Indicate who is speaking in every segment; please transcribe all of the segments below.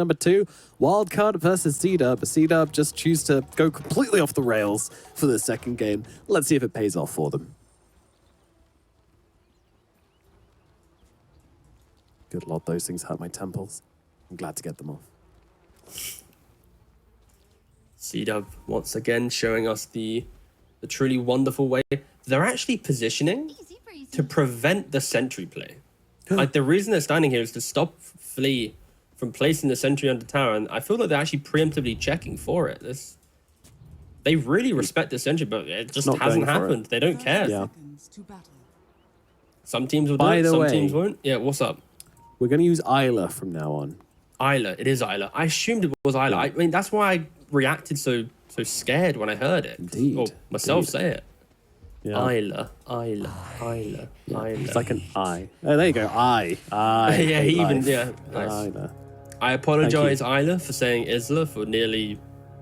Speaker 1: number 2. Wildcard versus CDUB. CDUB just choose to go completely off the rails for the second game. Let's see if it pays off for them. Good lord, those things hurt my temples. I'm glad to get them off.
Speaker 2: CDUB once again showing us the truly wonderful way they're actually positioning to prevent the sentry play. Like, the reason they're standing here is to stop Flea from placing the sentry under tower, and I feel like they're actually preemptively checking for it. They really respect the sentry, but it just hasn't happened. They don't care.
Speaker 1: Yeah.
Speaker 2: Some teams will do it, some teams won't. Yeah, what's up?
Speaker 1: We're going to use Isla from now on.
Speaker 2: Isla, it is Isla. I assumed it was Isla. I mean, that's why I reacted so scared when I heard it.
Speaker 1: Indeed.
Speaker 2: Or myself say it.
Speaker 1: Yeah.
Speaker 2: Isla.
Speaker 1: It's like an I. Oh, there you go. I.
Speaker 2: Yeah, he even, yeah. Nice.
Speaker 1: Isla.
Speaker 2: I apologize, Isla, for saying Isla for nearly...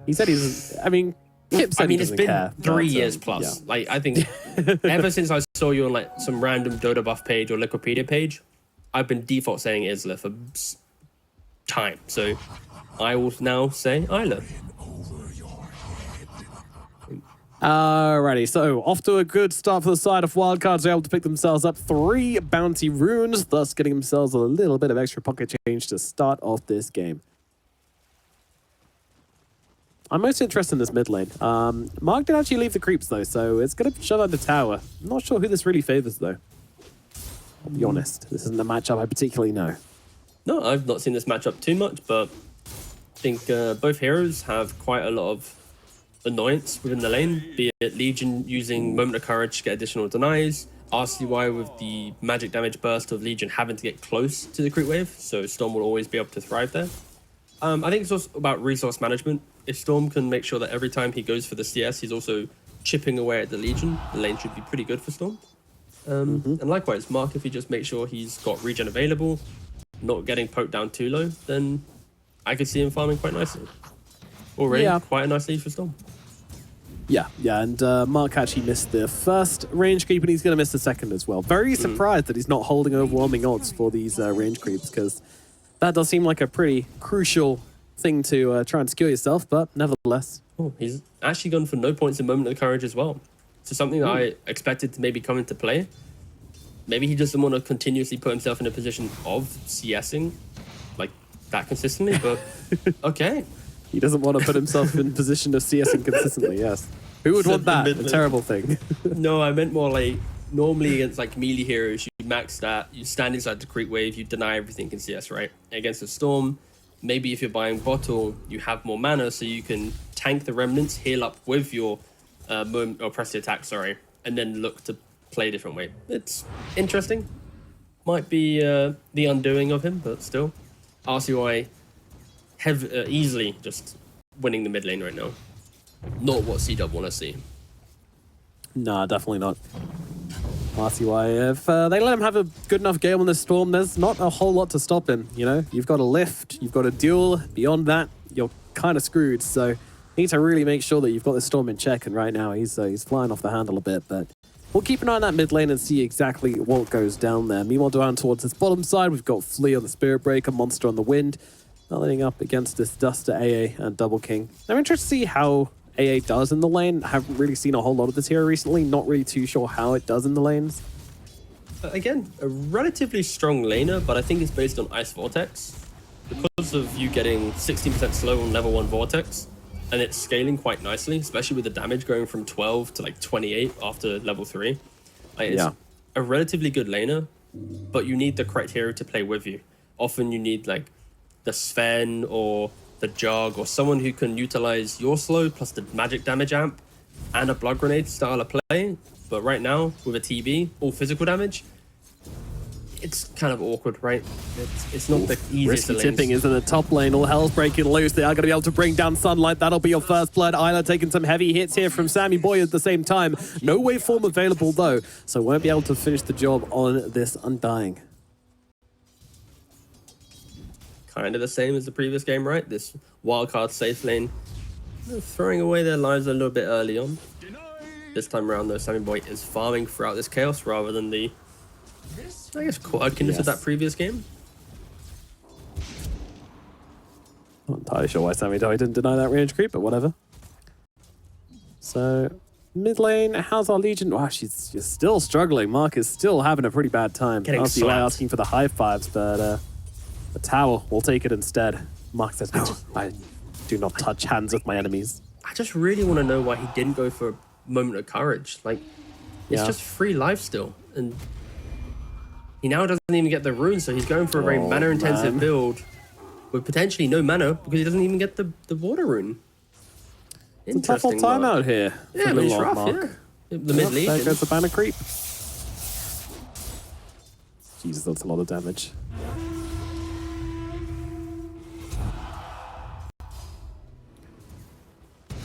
Speaker 1: He said he's... I mean, Kip said
Speaker 2: it's been 3 years plus. Yeah. Like, I think ever since I saw you on like some random Dota Buff page or Liquipedia page, I've been default saying Isla for time. So I will now say Isla.
Speaker 1: Alrighty, so off to a good start for the side of Wildcards. They're able to pick themselves up 3 bounty runes, thus getting themselves a little bit of extra pocket change to start off this game. I'm most interested in this mid lane. Mark did actually leave the creeps though, so it's going to shut out the tower. I'm not sure who this really favors though. I'll be honest, this isn't a matchup I particularly know.
Speaker 2: No, I've not seen this matchup too much, but I think both heroes have quite a lot of annoyance within the lane, be it Legion using Moment of Courage to get additional denies, RCY with the magic damage burst of Legion having to get close to the creep wave, so Storm will always be able to thrive there. I think it's also about resource management. If Storm can make sure that every time he goes for the CS, he's also chipping away at the Legion, the lane should be pretty good for Storm. And likewise, Mark, if he just makes sure he's got regen available, not getting poked down too low, then I could see him farming quite nicely. Already quite a nice lead for Storm.
Speaker 1: Yeah, and Mark actually missed the first range creep, and he's going to miss the second as well. Very surprised that he's not holding overwhelming odds for these range creeps, because that does seem like a pretty crucial thing to try and secure yourself, but nevertheless.
Speaker 2: Oh, he's actually gone for no points in Moment of Courage as well. So something that I expected to maybe come into play. Maybe he doesn't want to continuously put himself in a position of CSing like that consistently, but okay.
Speaker 1: He doesn't want to put himself in position of CSing consistently, yes. Who would want that? A terrible thing.
Speaker 2: No, I meant more like, normally against like melee heroes, you max that, you stand inside the creep wave, you deny everything in CS, right? Against a Storm, maybe if you're buying bottle, you have more mana, so you can tank the remnants, heal up with your moment, or press the attack, sorry, and then look to play a different way. It's interesting. Might be the undoing of him, but still. RCY easily just winning the mid lane right now. Not what CDUB want to see.
Speaker 1: Nah, definitely not. RCY, if they let him have a good enough game on this Storm, there's not a whole lot to stop him, you know? You've got a lift, you've got a duel. Beyond that, you're kind of screwed, so you need to really make sure that you've got this Storm in check, and right now he's flying off the handle a bit, but we'll keep an eye on that mid lane and see exactly what goes down there. Meanwhile, down towards this bottom side, we've got Flea on the Spirit Breaker, Monster on the Wind, lining up against this Duster, AA, and Double King. I'm interested to see how AA does in the lane. I haven't really seen a whole lot of this hero recently. Not really too sure how it does in the lanes.
Speaker 2: Again, a relatively strong laner, but I think it's based on Ice Vortex. Because of you getting 16% slow on level 1 Vortex, and it's scaling quite nicely, especially with the damage going from 12 to like 28 after level 3. Like, it's a relatively good laner, but you need the correct hero to play with you. Often you need like the Sven or the Jug or someone who can utilize your slow plus the magic damage amp and a blood grenade style of play. But right now with a TB, all physical damage, it's kind of awkward, right? It's not the easiest.
Speaker 1: Risky tipping is in the top lane. All hell's breaking loose. They are going to be able to bring down Sunlight. That'll be your first blood. Isla taking some heavy hits here from Sammy Boy at the same time. No waveform available though, so won't be able to finish the job on this Undying.
Speaker 2: Kind of the same as the previous game, right? This wildcard safe lane, throwing away their lives a little bit early on. This time around though, Sammy Boy is farming throughout this chaos rather than the, I guess, quirkiness of that previous game.
Speaker 1: Not entirely sure why Sammy Doi didn't deny that range creep, but whatever. So, mid lane, how's our Legion? Wow, she's still struggling. Mark is still having a pretty bad time.
Speaker 2: Getting
Speaker 1: LCY
Speaker 2: slapped.
Speaker 1: asking for the high fives, but the tower, we'll take it instead. Mark says, no, I do not touch hands with my enemies.
Speaker 2: I just really want to know why he didn't go for a moment of courage. Like, it's
Speaker 1: Yeah.
Speaker 2: just free life still. And he now doesn't even get the rune, so he's going for a very
Speaker 1: Oh,
Speaker 2: mana-intensive
Speaker 1: man.
Speaker 2: build with potentially no mana because he doesn't even get the water rune.
Speaker 1: It's a tough old time out here.
Speaker 2: Yeah,
Speaker 1: for
Speaker 2: I mean, it's
Speaker 1: little old
Speaker 2: rough,
Speaker 1: Mark.
Speaker 2: yeah. The mid
Speaker 1: There
Speaker 2: legion.
Speaker 1: goes the banner creep. Jesus, that's a lot of damage.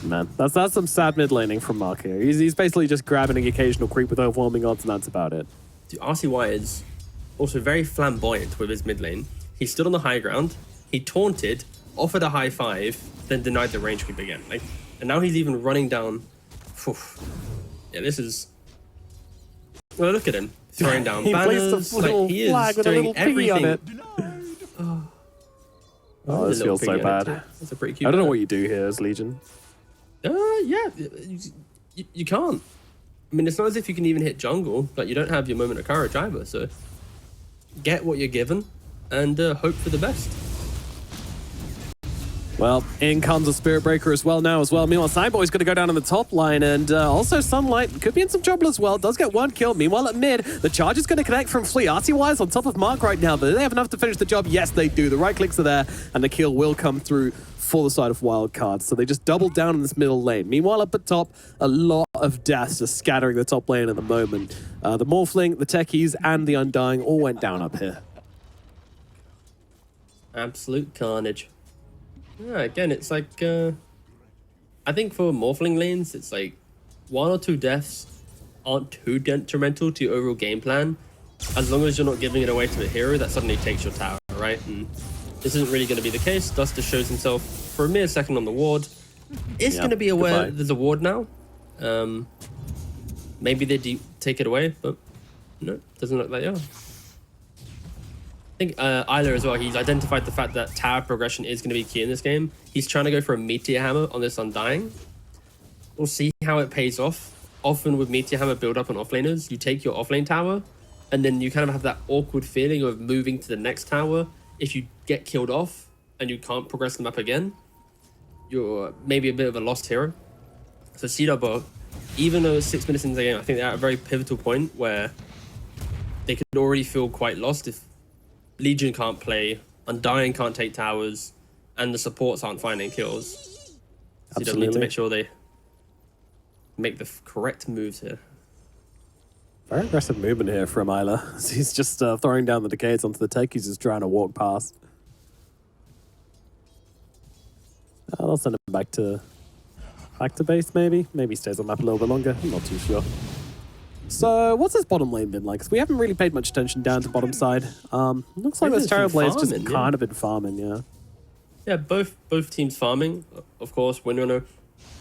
Speaker 1: Man, that's some sad mid laning from Mark here. He's basically just grabbing an occasional creep with overwhelming odds, and that's about it.
Speaker 2: Dude, RCY is also very flamboyant with his mid lane. He stood on the high ground, he taunted, offered a high five, then denied the range creep again. Like, and now he's even running down. Phew. Yeah, this is. Well, look at him throwing down
Speaker 1: He
Speaker 2: banners.
Speaker 1: placed a little
Speaker 2: Like, he is
Speaker 1: flag with a
Speaker 2: doing
Speaker 1: little piggy on
Speaker 2: everything.
Speaker 1: it. Oh,
Speaker 2: There's
Speaker 1: this
Speaker 2: a little
Speaker 1: feels so
Speaker 2: piggy on it
Speaker 1: bad.
Speaker 2: too. That's a pretty cute.
Speaker 1: I don't know
Speaker 2: banner.
Speaker 1: what you do here as Legion.
Speaker 2: Yeah, you can't. I mean, it's not as if you can even hit jungle. Like, you don't have your moment of courage either. So get what you're given and hope for the best.
Speaker 1: Well, in comes a Spirit Breaker as well now as well. Meanwhile, Sideboy's going to go down on the top line, and also Sunlight could be in some trouble as well. Does get one kill. Meanwhile, at mid, the charge is going to connect from Flea. RTY is on top of Mark right now. Do they have enough to finish the job? Yes, they do. The right clicks are there, and the kill will come through for the side of Wildcard. So they just double down in this middle lane. Meanwhile, up at top, a lot of deaths just scattering the top lane at the moment. The Morphling, the Techies, and the Undying all went down up here.
Speaker 2: Absolute carnage. Yeah, again, it's like, I think for Morphling lanes, it's like 1 or 2 deaths aren't too detrimental to your overall game plan, as long as you're not giving it away to a hero that suddenly takes your tower, right? And this isn't really going to be the case. Duster shows himself for a mere second on the ward. Is going to be aware
Speaker 1: goodbye.
Speaker 2: that there's a ward now. Maybe they take it away, but no, doesn't look like they are. I think Isla as well, he's identified the fact that tower progression is going to be key in this game. He's trying to go for a Meteor Hammer on this Undying. We'll see how it pays off. Often with Meteor Hammer build up on offlaners, you take your offlane tower, and then you kind of have that awkward feeling of moving to the next tower. If you get killed off and you can't progress the map again, you're maybe a bit of a lost hero. So CDUB, even though it's 6 minutes into the game, I think they're at a very pivotal point where they could already feel quite lost if Legion can't play, Undying can't take towers, and the supports aren't finding kills. So you don't need to
Speaker 1: Absolutely.
Speaker 2: make sure they make the correct moves here.
Speaker 1: Very aggressive movement here from Isla. He's just throwing down the Decades onto the tech. He's just trying to walk past. I'll send him back to base, maybe. Maybe he stays on map a little bit longer. I'm not too sure. So, what's this bottom lane been like? 'Cause we haven't really paid much attention down to bottom side. Looks like
Speaker 2: Maybe
Speaker 1: this
Speaker 2: it's been
Speaker 1: Terrorblade just
Speaker 2: farming, yeah.
Speaker 1: kind of been farming, yeah.
Speaker 2: Yeah, both teams farming. Of course, Windrunner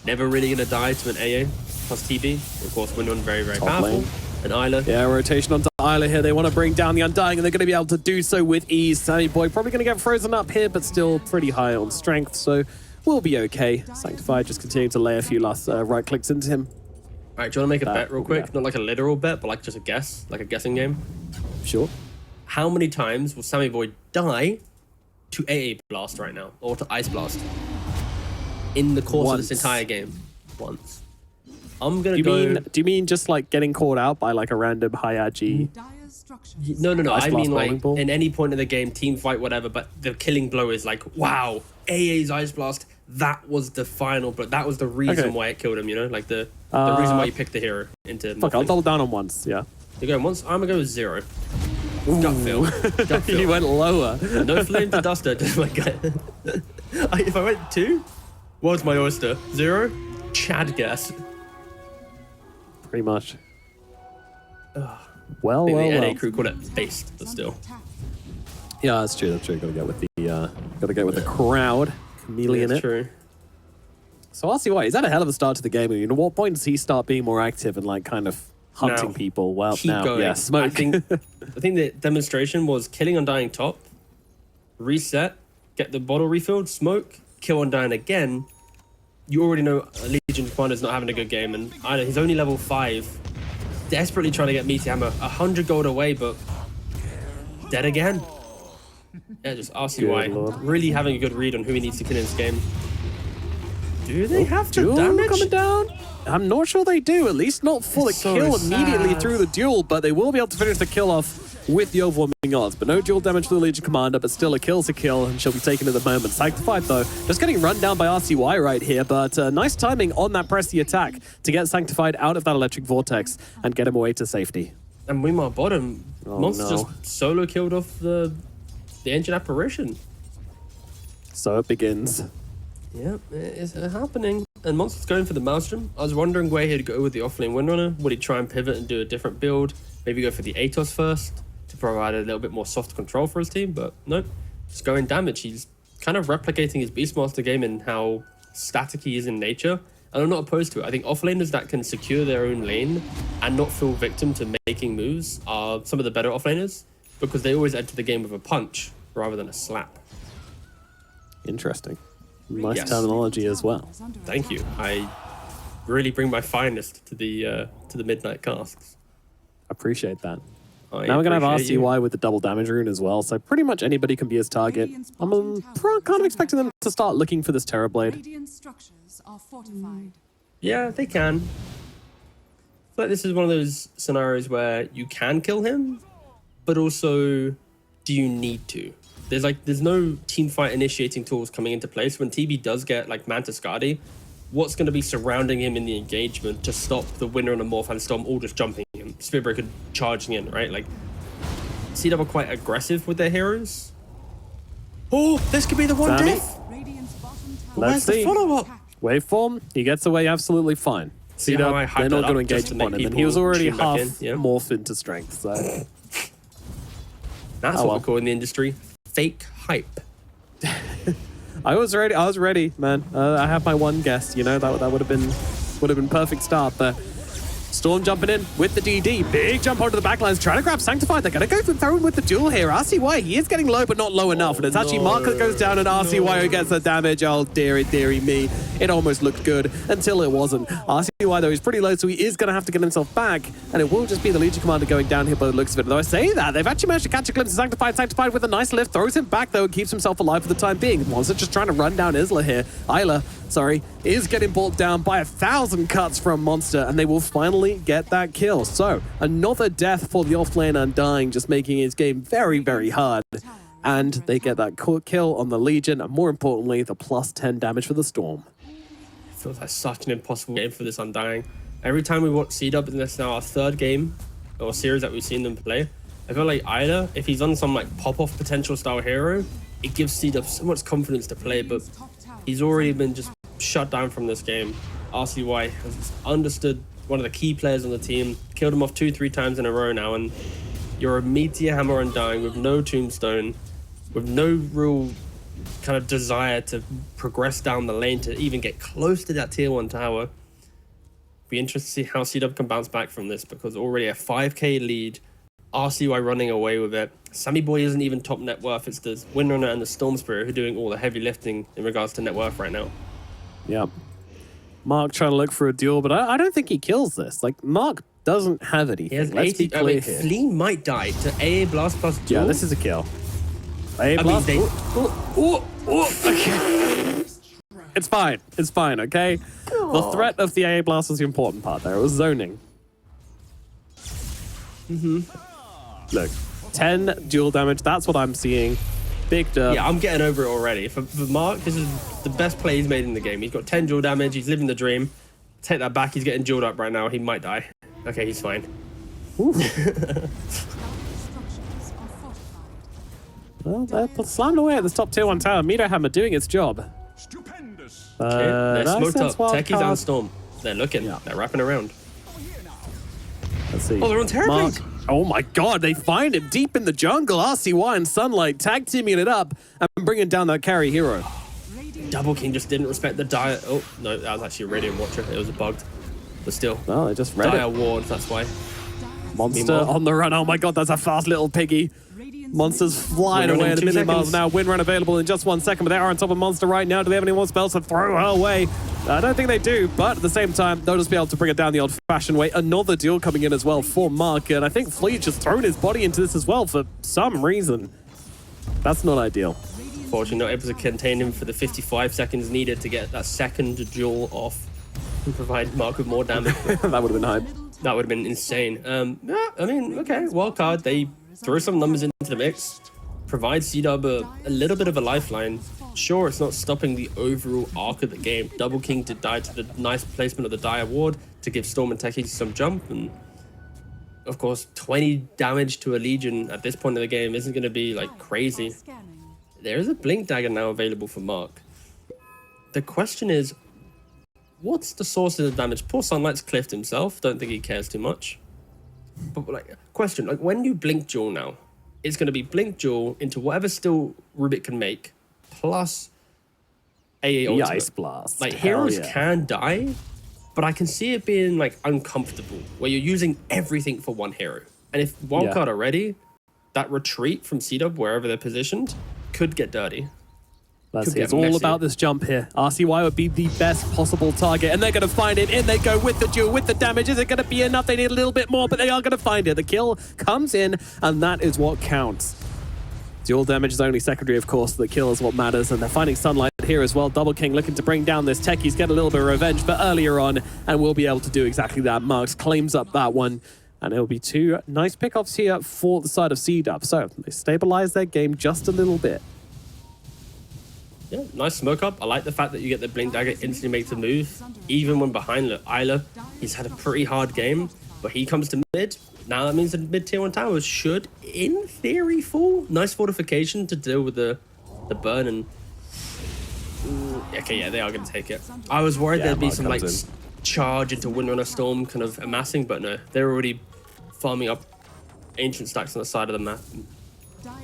Speaker 2: never really going to die to an AA plus TB. Of course, Windrunner very, very
Speaker 1: Top
Speaker 2: powerful.
Speaker 1: lane.
Speaker 2: And Isla.
Speaker 1: Yeah, rotation onto Isla here. They want to bring down the Undying, and they're going to be able to do so with ease. Sammy Boy probably going to get frozen up here, but still pretty high on strength, so we'll be okay. Sanctified just continuing to lay a few last right clicks into him.
Speaker 2: All right, do you want to make a bet real quick?
Speaker 1: yeah.
Speaker 2: Not like a literal bet, but like just a guess, like a guessing game.
Speaker 1: Sure.
Speaker 2: How many times will Sammy Boy die to AA Blast right now, or to Ice Blast in the course of this
Speaker 1: Once.
Speaker 2: entire game? Once. I'm gonna
Speaker 1: Do
Speaker 2: go.
Speaker 1: you mean just like getting caught out by like a random high agi?
Speaker 2: No.
Speaker 1: Ice
Speaker 2: I
Speaker 1: Blast
Speaker 2: mean
Speaker 1: bowling
Speaker 2: like
Speaker 1: ball?
Speaker 2: in any point of the game, team fight, whatever. But the killing blow is like, wow, AA's Ice Blast. That was the final, but that was the reason
Speaker 1: Okay.
Speaker 2: why it killed him. You know, like the reason why you picked the hero into.
Speaker 1: Fuck, I'll
Speaker 2: Morphling.
Speaker 1: double down on once, yeah.
Speaker 2: You're going once. I'm gonna go with 0. Gut feel. Gut feel.
Speaker 1: You went lower.
Speaker 2: No flame to Duster. Just my gut. If I went 2, what's my oyster? 0, Chad guess.
Speaker 1: Pretty much. Well,
Speaker 2: The
Speaker 1: well,
Speaker 2: NA
Speaker 1: well.
Speaker 2: crew call it based, but still.
Speaker 1: Yeah, that's true. That's true. Gotta get with the crowd. Chameleon
Speaker 2: That's
Speaker 1: it.
Speaker 2: true.
Speaker 1: So RCY, is that a hell of a start to the game? I mean, at what point does he start being more active and like kind of hunting
Speaker 2: Now.
Speaker 1: people? Well,
Speaker 2: Keep
Speaker 1: now,
Speaker 2: going.
Speaker 1: yeah, smoke.
Speaker 2: I think the demonstration was killing Undying top, reset, get the bottle refilled, smoke, kill on dying again, you already know a Legion commander's not having a good game, and he's only level 5, desperately trying to get Meteor Hammer 100 gold away, but dead again. Yeah, just RCY really having a good read on who he needs to kill in this game. Do they have the damage
Speaker 1: coming down? I'm not sure they do, at least not for the kill immediately through the duel, but they will be able to finish the kill off with the overwhelming odds. But no dual damage to the Legion Commander, but still a kill's a kill, and she'll be taken at the moment. Sanctified, though, just getting run down by RCY right here, but nice timing on that pressy attack to get Sanctified out of that electric vortex and get him away to safety.
Speaker 2: And meanwhile, bottom, Monster just solo killed off the engine apparition.
Speaker 1: So it begins.
Speaker 2: Yep, it's happening. And Monster's going for the Maelstrom. I was wondering where he'd go with the offlane Windrunner. Would he try and pivot and do a different build? Maybe go for the Atos first to provide a little bit more soft control for his team, but nope. Just going damage. He's kind of replicating his Beastmaster game and how static he is in nature. And I'm not opposed to it. I think offlaners that can secure their own lane and not fall victim to making moves are some of the better offlaners, because they always enter the game with a punch rather than a slap.
Speaker 1: Interesting. Nice terminology as well.
Speaker 2: Thank you. I really bring my finest to the midnight casks.
Speaker 1: Appreciate that. Now we're going to have RCY with the double damage rune as well, so pretty much anybody can be his target. I'm kind of expecting them to start looking for this Terrorblade.
Speaker 2: Yeah, they can. But this is one of those scenarios where you can kill him, but also, do you need to? There's no team fight initiating tools coming into place. When TB does get like Mantis Guardi, what's going to be surrounding him in the engagement to stop the winner and the Morph and Storm all just jumping him, Spearbreaker charging in, right? Like, CDUB are quite aggressive with their heroes. Oh, this could be the one death.
Speaker 1: Let's see.
Speaker 2: The follow-up?
Speaker 1: Waveform, he gets away absolutely fine. CDUB, they're not going to engage upon him, and he was already half morphed into strength, so...
Speaker 2: That's what we call in the industry fake hype.
Speaker 1: I was ready, man. I have my one guess, you know, that would have been perfect start, but Storm jumping in with the DD. Big jump onto the backlines, trying to grab Sanctified. They're going to go for throwing with the duel here. RCY, he is getting low, but not low enough. And it's actually Mark that goes down and RCY who gets the damage. Oh, dearie me. It almost looked good until it wasn't. RCY, though, is pretty low, so he is going to have to get himself back. And it will just be the Legion Commander going down here by the looks of it. Though I say that, they've actually managed to catch a glimpse of Sanctified. Sanctified with a nice lift, throws him back, though, and keeps himself alive for the time being. Monster just trying to run down Isla here. Isla, is getting brought down by 1,000 cuts from Monster, and they will finally get that kill. So, another death for the offlane Undying, just making his game very, very hard. And they get that kill on the Legion, and more importantly, the +10 damage for the Storm.
Speaker 2: It feels like such an impossible game for this Undying. Every time we watch CDUB, and this is now our third game, or series that we've seen them play, I feel like either, if he's on some like pop-off potential style hero, it gives CDUB so much confidence to play, but he's already been just shut down from this game. RCY has understood one of the key players on the team, killed him off 2-3 times in a row now, and you're a Meteor Hammer Undying with no Tombstone, with no real kind of desire to progress down the lane to even get close to that tier 1 tower. Be interested to see how CDUB can bounce back from this, because already a 5k lead, RCY running away with it. Sammy Boy isn't even top net worth, it's the Windrunner and the Storm Spirit who are doing all the heavy lifting in regards to net worth right now.
Speaker 1: Yep. Mark trying to look for a duel, but I don't think he kills this. Like, Mark doesn't have anything.
Speaker 2: He has
Speaker 1: Let's
Speaker 2: 80,
Speaker 1: be clear here.
Speaker 2: Fleen might die to AA Blast plus duel.
Speaker 1: Yeah, this is a kill. AA Blast. Okay. It's fine. It's fine, okay? The threat of the AA Blast was the important part there. It was zoning. Look, 10 dual damage. That's what I'm seeing. Big derp.
Speaker 2: Yeah, I'm getting over it already. For Mark, this is the best play he's made in the game. He's got 10 dual damage. He's living the dream. Take that back. He's getting dueled up right now. He might die. Okay, he's fine.
Speaker 1: Well, they're slammed away at this top tier 1 tower. Meteor Hammer doing its job.
Speaker 2: Stupendous. They're smoked up. Techies and Storm. They're looking. Yeah. They're wrapping around.
Speaker 1: Let's see.
Speaker 2: Oh, they're on Terrorblade.
Speaker 1: Oh my god, they find him deep in the jungle. RCY and Sunlight tag teaming it up and bringing down that carry hero.
Speaker 2: Double King just didn't respect the dire. Oh, no, that was actually a Radiant Watcher. It was a bugged. But still.
Speaker 1: Oh, they just read
Speaker 2: dire
Speaker 1: it.
Speaker 2: Ward, that's why.
Speaker 1: Monster on the run. Oh my god, that's a fast little piggy. Monster's flying
Speaker 2: Win run
Speaker 1: away
Speaker 2: in
Speaker 1: at a
Speaker 2: 2
Speaker 1: million miles
Speaker 2: seconds.
Speaker 1: an hour. Win run available in just 1 second, but they are on top of Monster right now. Do they have any more spells to throw her away? I don't think they do, but at the same time, they'll just be able to bring it down the old-fashioned way. Another duel coming in as well for Mark, and I think Fleet just thrown his body into this as well for some reason. That's not ideal.
Speaker 2: Fortunately, not able to contain him for the 55 seconds needed to get that second duel off and provide Mark with more damage.
Speaker 1: That would have been hype.
Speaker 2: That would have been insane. Yeah, I mean, okay, Wildcard, they throw some numbers into the mix, provide CDUB a little bit of a lifeline. Sure, it's not stopping the overall arc of the game. Double King did die to the nice placement of the Die Award to give Storm and Techie some jump, and of course, 20 damage to a Legion at this point of the game isn't going to be like crazy. There is a Blink Dagger now available for Mark. The question is, what's the source of the damage? Poor Sunlight's cliffed himself. Don't think he cares too much. But like, question, like when you Blink Duel now, it's going to be Blink Duel into whatever still Rubik can make, plus AA ultimate.
Speaker 1: Ice Blast.
Speaker 2: Like
Speaker 1: Hell
Speaker 2: heroes
Speaker 1: yeah.
Speaker 2: can die, but I can see it being like uncomfortable where you're using everything for one hero. And if Wildcard are ready, that retreat from CDUB, wherever they're positioned, could get dirty.
Speaker 1: Let's see.
Speaker 2: get
Speaker 1: It's all
Speaker 2: messy.
Speaker 1: about this jump here. RCY would be the best possible target, and they're going to find it. In they go with the duel, with the damage. Is it going to be enough? They need a little bit more, but they are going to find it. The kill comes in, and that is what counts. Dual damage is only secondary, of course. The kill is what matters, and they're finding Sunlight here as well. Double King looking to bring down this Techies, get a little bit of revenge, but earlier on, and we'll be able to do exactly that. Marks claims up that one, and it'll be 2 nice pickoffs here for the side of CDUB. So they stabilize their game just a little bit.
Speaker 2: Yeah, nice smoke up. I like the fact that you get the Blink Dagger instantly makes a move. Even when behind Isla, he's had a pretty hard game, but he comes to mid. Now that means the mid tier 1 towers should, in theory, fall. Nice fortification to deal with the burn and... okay, yeah, they are going to take it. I was worried
Speaker 1: Yeah,
Speaker 2: there'd be
Speaker 1: Mark
Speaker 2: some like
Speaker 1: comes in.
Speaker 2: charge into Windrunner Storm kind of amassing, but no, they're already farming up ancient stacks on the side of the map.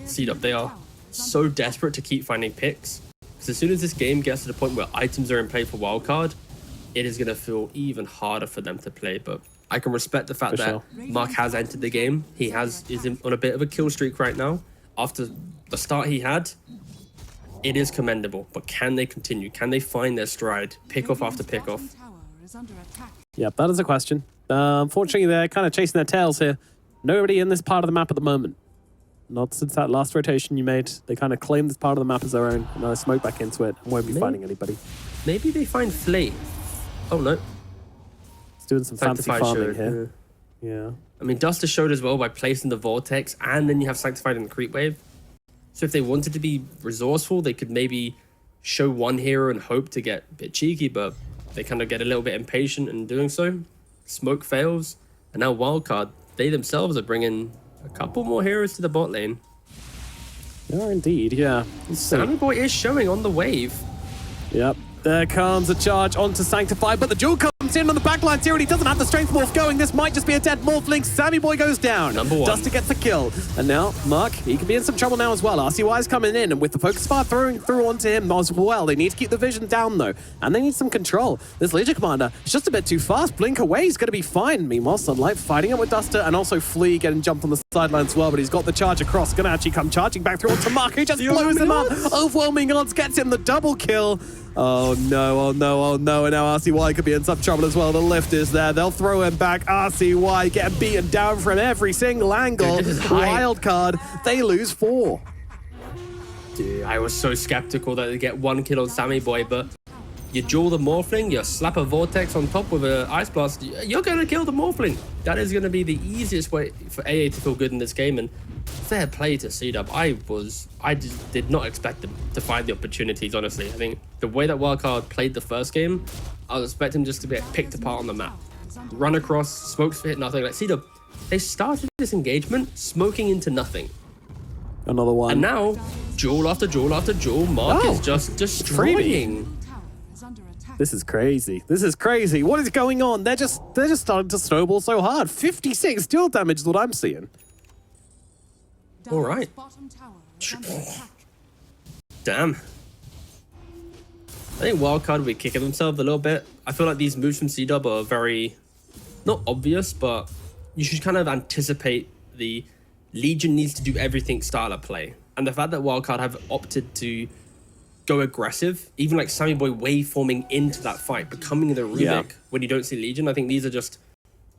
Speaker 2: CDUB, they are so desperate to keep finding picks. Because as soon as this game gets to the point where items are in play for Wildcard, it is going to feel even harder for them to play. But I can respect the fact
Speaker 1: For
Speaker 2: that
Speaker 1: sure.
Speaker 2: Mark has entered the game. He is on a bit of a kill streak right now. After the start he had, it is commendable. But can they continue? Can they find their stride? Pick off after pick off.
Speaker 1: Yep, that is a question. Unfortunately, they're kind of chasing their tails here. Nobody in this part of the map at the moment. Not since that last rotation you made. They kind of claimed this part of the map as their own. And now they smoke back into it and won't be finding anybody.
Speaker 2: Maybe they find Flea. Oh no.
Speaker 1: It's doing some fancy
Speaker 2: Sanctified
Speaker 1: farming
Speaker 2: showed,
Speaker 1: here. Yeah.
Speaker 2: I mean, Duster showed as well by placing the Vortex, and then you have Sanctified in the Creep Wave. So if they wanted to be resourceful, they could maybe show one hero and hope to get a bit cheeky, but they kind of get a little bit impatient in doing so. Smoke fails, and now Wildcard, they themselves are bringing a couple more heroes to the bot lane.
Speaker 1: They are indeed, yeah.
Speaker 2: Sammy Boy is showing on the wave.
Speaker 1: Yep. There comes a charge onto Sanctify, but the duel comes in on the backlines here, and he doesn't have the strength morph going. This might just be a dead morph link. Sammy Boy goes down.
Speaker 2: Number 1.
Speaker 1: Duster gets the kill. And now, Mark, he could be in some trouble now as well. RCY is coming in, and with the focus fire throwing through onto him as well. They need to keep the vision down, though. And they need some control. This Legion Commander is just a bit too fast. Blink away, he's going to be fine. Meanwhile, Sunlight fighting up with Duster, and also Flea getting jumped on the sideline as well, but he's got the charge across. Going to actually come charging back through onto Mark, who just blows him up. Overwhelming odds, gets him the double kill. Oh no, oh no, oh no, and now RCY could be in some trouble as well. The lift is there. They'll throw him back. RCY getting beaten down from every single angle.
Speaker 2: Dude, this is hype.
Speaker 1: Wildcard, they lose 4.
Speaker 2: Dude, I was so skeptical that they get 1 kill on Sammy Boy, but you duel the Morphling, you slap a Vortex on top with an Ice Blast, you're going to kill the Morphling. That is going to be the easiest way for AA to feel good in this game, and fair play to CDUB. I just did not expect them to find the opportunities, honestly. I think the way that Wildcard played the first game, I was expecting just to be picked apart on the map. Run across, smokes hit nothing. Like CDUB, they started this engagement smoking into nothing.
Speaker 1: Another one.
Speaker 2: And now, duel after duel after duel, Mark is just destroying.
Speaker 1: This is crazy. This is crazy. What is going on? They're just starting to snowball so hard. 56 duel damage is what I'm seeing.
Speaker 2: All right. Damn. I think Wildcard will be kicking themselves a little bit. I feel like these moves from CDUB are very, not obvious, but you should kind of anticipate the Legion needs to do everything style of play. And the fact that Wildcard have opted to go aggressive, even like Sammy Boy waveforming into that fight, becoming the Rubik when you don't see Legion, I think these are just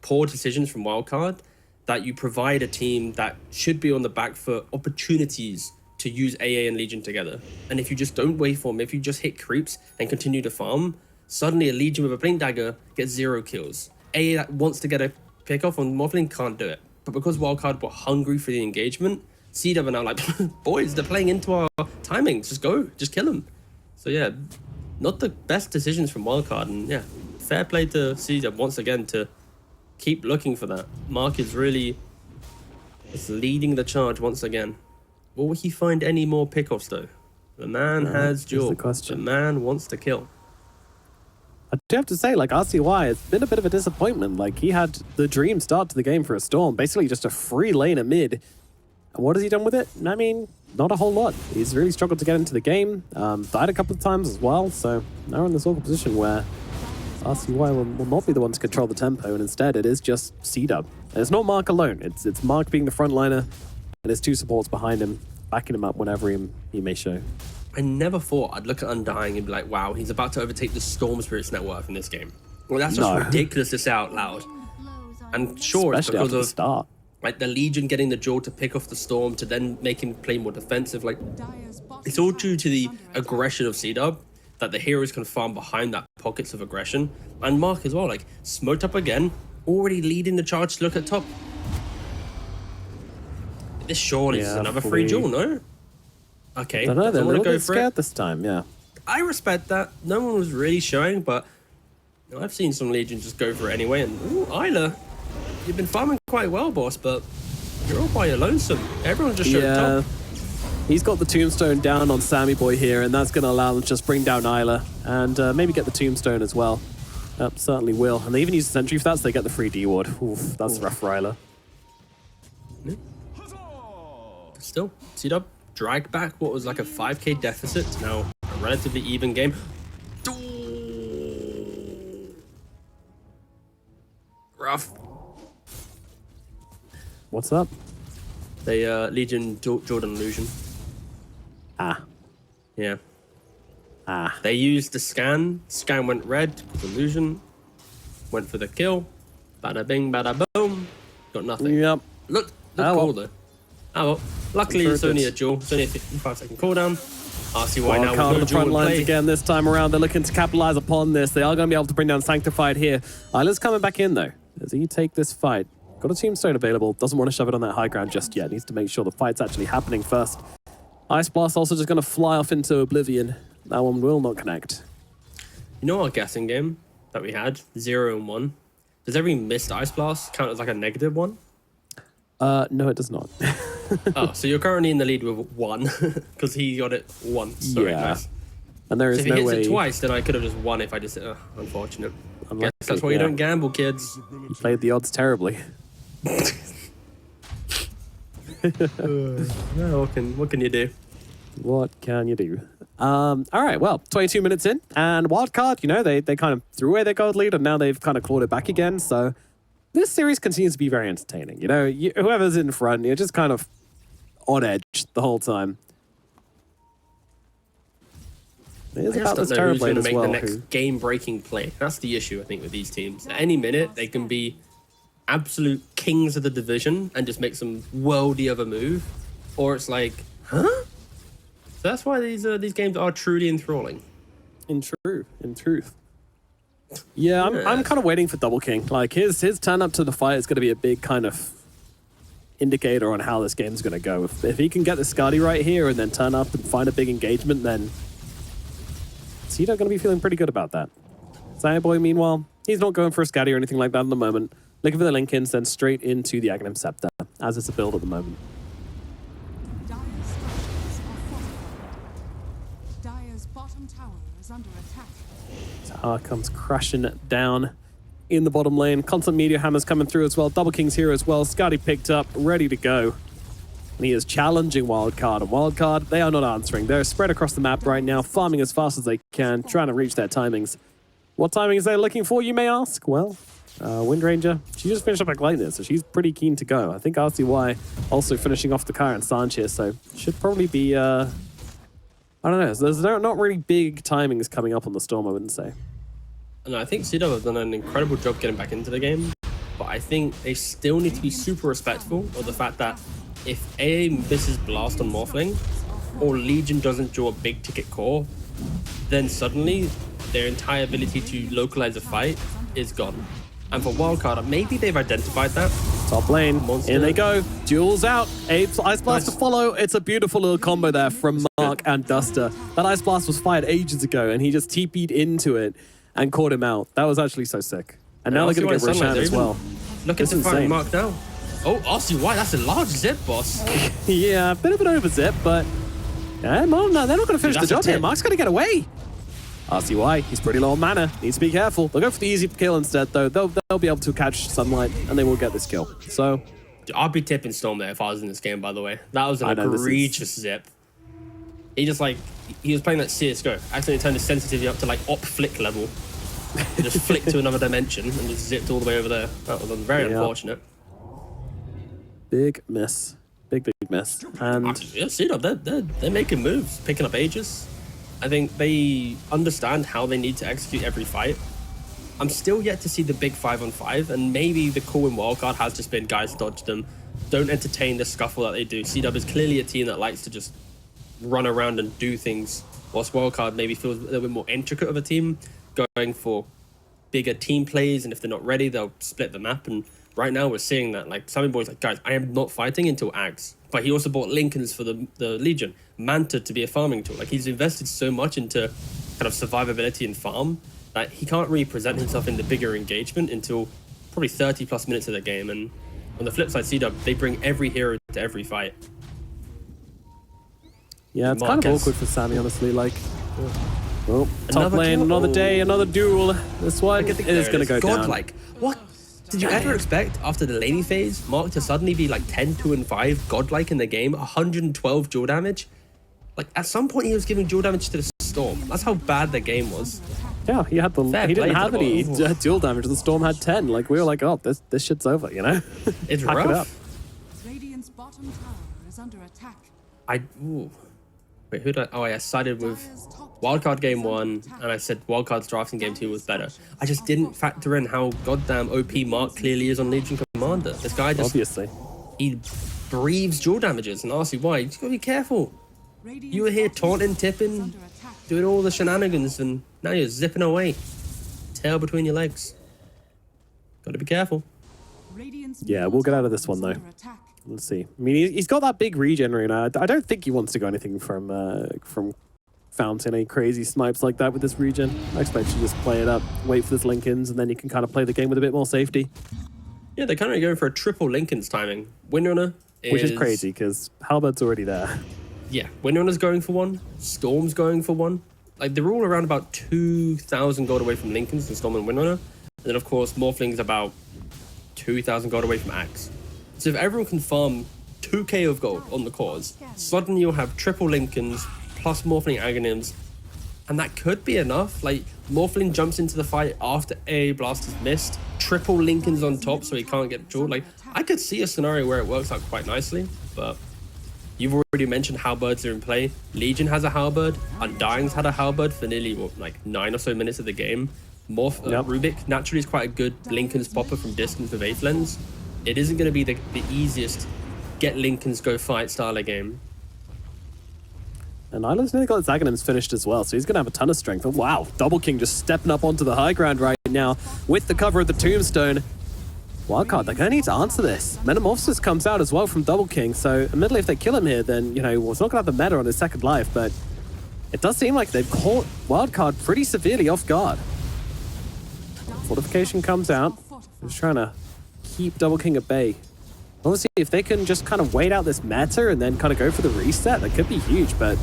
Speaker 2: poor decisions from Wildcard, that you provide a team that should be on the back foot opportunities to use AA and Legion together. And if you just don't waveform, if you just hit creeps and continue to farm, suddenly a Legion with a Blink Dagger gets 0 kills. AA that wants to get a pick off on Mothling can't do it. But because Wildcard were hungry for the engagement, CDUB are now like, boys, they're playing into our timings. Just go, just kill them. So yeah, not the best decisions from Wildcard. And yeah, fair play to CDUB once again to keep looking for that. Mark is really leading the charge once again. Will he find any more pickoffs though? The man has duel. The man wants to kill.
Speaker 1: I do have to say, like, RCY, it's been a bit of a disappointment. Like, he had the dream start to the game for a Storm, basically just a free lane at mid. And what has he done with it? I mean, not a whole lot. He's really struggled to get into the game, died a couple of times as well, so now we're in this awkward position where RCY will not be the one to control the tempo, and instead it is just CDUB. And it's not Mark alone, it's Mark being the frontliner, and his 2 supports behind him, backing him up whenever he may show.
Speaker 2: I never thought I'd look at Undying and be like, wow, he's about to overtake the Storm Spirit's net worth in this game. Well, that's just ridiculous to say out loud. And sure,
Speaker 1: especially
Speaker 2: it's because of
Speaker 1: the start.
Speaker 2: Like the Legion getting the jaw to pick off the Storm to then make him play more defensive. Like, it's all due to the aggression of CDUB, that the heroes can farm behind that pockets of aggression. And Mark as well, like, smoked up again, already leading the charge to look at top. This surely is another free duel, no? Okay,
Speaker 1: I don't know, they're a little bit scared this time, yeah.
Speaker 2: I respect that. No one was really showing, but you know, I've seen some Legion just go for it anyway. And ooh, Isla, you've been farming quite well, boss, but you're all by your lonesome. Everyone just showed top.
Speaker 1: He's got the tombstone down on Sammy Boy here, and that's going to allow them to just bring down Isla and maybe get the tombstone as well. Certainly will. And they even use the sentry for that, so they get the free D ward. Oof, that's rough for Isla.
Speaker 2: Yeah. Still, CDUB drag back what was like a 5k deficit to now a relatively even game. Rough.
Speaker 1: What's up?
Speaker 2: They Legion Jordan illusion. Yeah. They used the scan. Scan went red with illusion. Went for the kill. Bada bing, bada boom. Got nothing.
Speaker 1: Yep.
Speaker 2: Look cool though. Oh well. Luckily it's only a duel. It's only a 55-second cooldown. RCY now
Speaker 1: on
Speaker 2: with
Speaker 1: the front lines again this time around. They're looking to capitalize upon this. They are going to be able to bring down Sanctified here. Isla's coming back in though. Does he take this fight? Got a tombstone available. Doesn't want to shove it on that high ground just yet. Needs to make sure the fight's actually happening first. Ice Blast also just going to fly off into Oblivion. That one will not connect.
Speaker 2: You know our guessing game that we had? 0 and 1. Does every missed Ice Blast count as like a negative one?
Speaker 1: No, it does not.
Speaker 2: Oh, so you're currently in the lead with 1 because he got it once. Sorry, nice.
Speaker 1: And there is
Speaker 2: so if
Speaker 1: no
Speaker 2: he hits
Speaker 1: way...
Speaker 2: it twice, then I could have just won if I just... unfortunate.
Speaker 1: Unlucky,
Speaker 2: Guess that's why you don't gamble, kids.
Speaker 1: You played the odds terribly.
Speaker 2: What can you do?
Speaker 1: What can you do? All right, well, 22 minutes in, and Wildcard, you know, they kind of threw away their gold lead, and now they've kind of clawed it back again, so this series continues to be very entertaining. You know, whoever's in front, you're just kind of on edge the whole time. It is about this
Speaker 2: who's going to make
Speaker 1: well,
Speaker 2: the next game-breaking play. That's the issue, I think, with these teams. At any minute, they can be absolute kings of the division and just make some worldy of a move, or it's like, huh? So that's why these games are truly enthralling.
Speaker 1: In truth. Yeah, I'm kind of waiting for Double King. Like his turn up to the fight is going to be a big kind of indicator on how this game's going to go. If he can get the Skadi right here and then turn up and find a big engagement, then CDUB going to be feeling pretty good about that. Boy, meanwhile, he's not going for a Skadi or anything like that at the moment. Looking for the Linkins, then straight into the Aghanim Scepter, as it's a build at the moment.
Speaker 3: Dire's bottom tower is under attack.
Speaker 1: Tower comes crashing down in the bottom lane. Constant Meteor Hammer's coming through as well. Double King's here as well. Skadi picked up, ready to go. And he is challenging Wildcard. And Wildcard, they are not answering. They're spread across the map right now, farming as fast as they can, trying to reach their timings. What timings are they looking for, you may ask? Well, Wind Ranger, she just finished up a Lightning, so she's pretty keen to go. I think RCY also finishing off the car and Sanchez, so should probably be, I don't know, there's not really big timings coming up on the Storm, I wouldn't say.
Speaker 2: And I think CDUB have done an incredible job getting back into the game, but I think they still need to be super respectful of the fact that if AA misses Blast on Morphling, or Legion doesn't draw a big ticket core, then suddenly their entire ability to localize a fight is gone. And for Wildcard, maybe they've identified that.
Speaker 1: Top lane,
Speaker 2: Monster.
Speaker 1: in they go. Duels out. Ice Blast
Speaker 2: Nice.
Speaker 1: to follow. It's a beautiful little combo there from Mark and Duster. That Ice Blast was fired ages ago, and he just TP'd into it and caught him out. That was actually so sick. And now they're going to get Roshan as well.
Speaker 2: Looking
Speaker 1: It's
Speaker 2: to find
Speaker 1: insane.
Speaker 2: Mark now. Oh, RCY, that's a large zip, boss.
Speaker 1: Yeah, a bit of an overzip, but yeah, no, they're not going to finish the
Speaker 2: that's a
Speaker 1: job here.
Speaker 2: 10.
Speaker 1: Mark's going to get away. RCY, he's pretty low on mana. Needs to be careful. They'll go for the easy kill instead, though. They'll be able to catch Sunlight, and they will get this kill. So,
Speaker 2: I'd be tipping Storm there if I was in this game, by the way. That was
Speaker 1: I
Speaker 2: an
Speaker 1: know, this is-
Speaker 2: egregious zip. He just like, he was playing like CSGO. Accidentally turned his sensitivity up to like op flick level. He just flicked to another dimension and just zipped all the way over there. That was very
Speaker 1: Yeah.
Speaker 2: unfortunate.
Speaker 1: big miss. Big miss. And
Speaker 2: Yeah, CDUB, they're making moves, picking up Aegis. I think they understand how they need to execute every fight. I'm still yet to see the big 5-on-5, and maybe the call in Wildcard has just been guys dodge them. Don't entertain the scuffle that they do. CDUB is clearly a team that likes to just run around and do things, whilst Wildcard maybe feels a little bit more intricate of a team, going for bigger team plays, and if they're not ready, they'll split the map. And right now we're seeing that. Like, CDUB's like, guys, I am not fighting until Ags. But he also bought Lincolns for the Legion, Manta to be a farming tool. Like, he's invested so much into kind of survivability and farm that he can't really present himself in the bigger engagement until probably 30 plus minutes of the game. And on the flip side, CDUB, they bring every hero to every fight.
Speaker 1: yeah, it's kind of
Speaker 2: Marquez.
Speaker 1: awkward for Sammy, honestly. Like, well, top
Speaker 2: Another
Speaker 1: lane,
Speaker 2: kill?
Speaker 1: another day, another duel. This one
Speaker 2: Look at the-
Speaker 1: is
Speaker 2: there
Speaker 1: going
Speaker 2: it
Speaker 1: to go down.
Speaker 2: Godlike. What? Did you ever expect after the laning phase, Mark to suddenly be like 10-2-5, godlike in the game, 112 dual damage? Like, at some point he was giving dual damage to the Storm. That's how bad the game was.
Speaker 1: Yeah, he had
Speaker 2: Fair
Speaker 1: he didn't
Speaker 2: play to
Speaker 1: have
Speaker 2: the
Speaker 1: any
Speaker 2: bottom.
Speaker 1: dual damage. The Storm had 10. Like, we were like, oh, this shit's over, you know?
Speaker 2: It's
Speaker 1: Pack it up.
Speaker 2: rough.
Speaker 3: Radiant's bottom tower is under attack.
Speaker 2: Ooh. Wait, who did I... Oh, I sided with Wildcard game 1, and I said Wildcard's drafting game 2 was better. I just didn't factor in how goddamn OP Mark clearly is on Legion Commander. This guy just...
Speaker 1: Obviously.
Speaker 2: He breathes dual damages, and RCY, you just gotta be careful. You were here taunting, tipping, doing all the shenanigans, and now you're zipping away. Tail between your legs. Gotta be careful.
Speaker 1: Yeah, we'll get out of this one, though. Let's see. I mean, he's got that big regen right now. I don't think he wants to go anything from Fountain, any crazy snipes like that with this regen. I expect you to just play it up, wait for this Lincolns, and then you can kind of play the game with a bit more safety.
Speaker 2: Yeah, they're kind of going for a triple Lincoln's timing. Windrunner
Speaker 1: Which is crazy, because Halberd's already there.
Speaker 2: Yeah, Windrunner's going for one. Storm's going for one. Like, they're all around about 2,000 gold away from Lincolns and Storm and Windrunner. And then, of course, Morphling's about 2,000 gold away from Axe. So if everyone can farm 2k of gold on the cause, suddenly you'll have triple Lincolns plus Morphling Aghanim's, and that could be enough. Like, Morphling jumps into the fight after a blast is missed, triple Lincolns on top so he can't get drawn. Like, I could see a scenario where it works out quite nicely, but you've already mentioned halberds are in play. Legion has a halberd, Undying's had a halberd for nearly, what, like 9 or so minutes of the game. Rubik naturally is quite a good Lincoln's popper from distance with 8th lens. It isn't going to be the easiest get Lincoln's go fight style of game.
Speaker 1: And Island's nearly got his Aghanims finished as well, so he's going to have a ton of strength. Oh, wow, Double King just stepping up onto the high ground right now with the cover of the Tombstone. Wildcard, they're going to need to answer this. Metamorphosis comes out as well from Double King, so admittedly if they kill him here, then, you know, well, it's not going to have the meta on his second life, but it does seem like they've caught Wildcard pretty severely off guard. Fortification comes out. Just trying to keep Double King at bay. Obviously, if they can just kind of wait out this meta and then kind of go for the reset, that could be huge, but